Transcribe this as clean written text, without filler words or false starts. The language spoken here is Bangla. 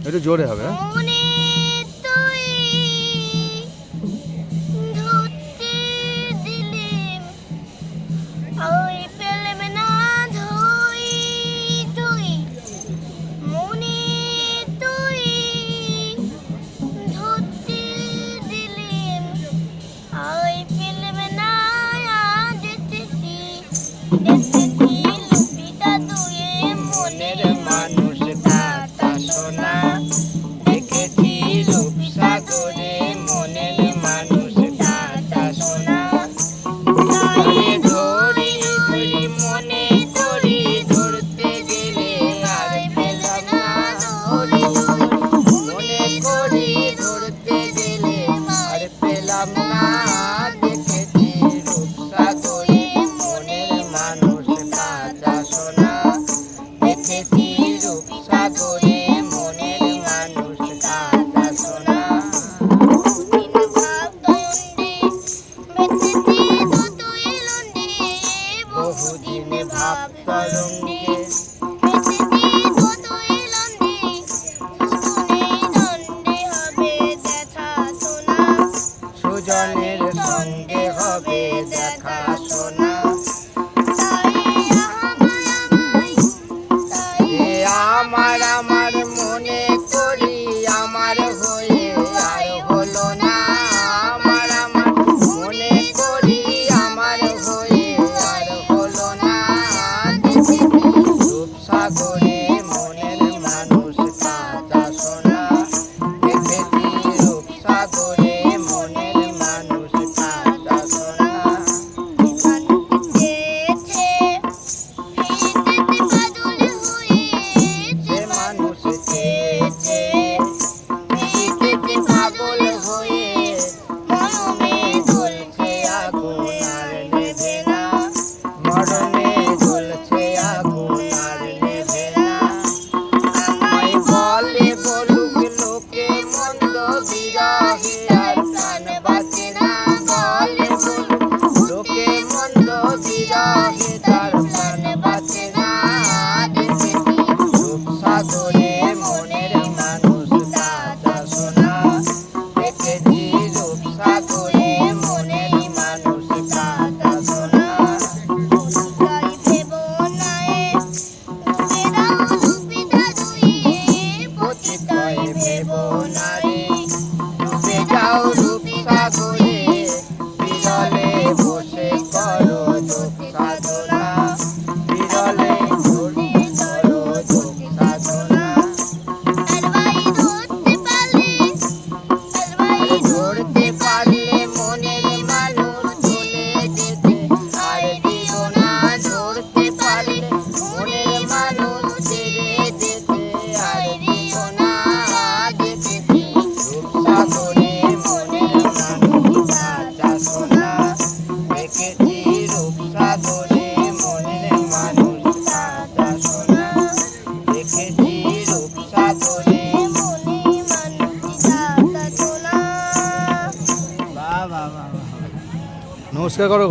একটু জোরে হবে। মনের মানুষ দাতা সোনা দেখেছি রূপসাগরে মনের মানুষ দাতা সোনা ধরি ধরি মনে করি ধরতে গেলে আর পেলাম না ধরি মনে করি ধরতে গেলে আর পেলাম না দেখেছি রূপসাগরে মনের মানুষ দাতা সোনা দেখেছি রূপসাগরে মনের মানুষ দাতা সোনা বহুদিন ভাব তরঙ্গে সুজনের সঙ্গে হবে দেখা সোনা আমার আমার মনে করি আমার হয়ে আর হলো না আমার আমার মনে করি আমার হয়ে আর হলো না রূপসাগরে মনের মানুষ দাতা সোনা দেখেছি রূপসাগরে মনের মানুষ দাতা সোনা পাগল হয়ে মরণে জ্বলছে আগুন আর নেভে না মরণে জ্বলছে আগুন আর নেভে না আমায় বলে বলুক লোকে মন্দ বিরহে আর প্রাণ বাঁচে না বলে বলুক লোকে মন্দ বিরহে তার প্রাণ বাঁচে না দেখেছি রূপসাগরে মনের মানুষ দাতা সোনা দেখেছি রূপসাগরে মনের মানুষ দাতা সোনা পতিতায় ভেব নারী ডুবে যাও রূপসাগরে বিরলে বসে করো দুঃখ সাধনা বিরলে বসে করো দুঃখ সাধনা ধরতে পারলে মনের মানুষ চলে যেতে আর দিও না ধরতে পারলে মনের মানুষ ছেড়ে যেতে আর দিও না দেখেছি রূপসাগরে মনের মানুষ দাতা সোনা দেখেছি রূপসাগরে মনের মানুষ দাতা সোনা দেখেছি রূপসাগরে মনের মানুষ দাতা সোনা। নমস্কার করো।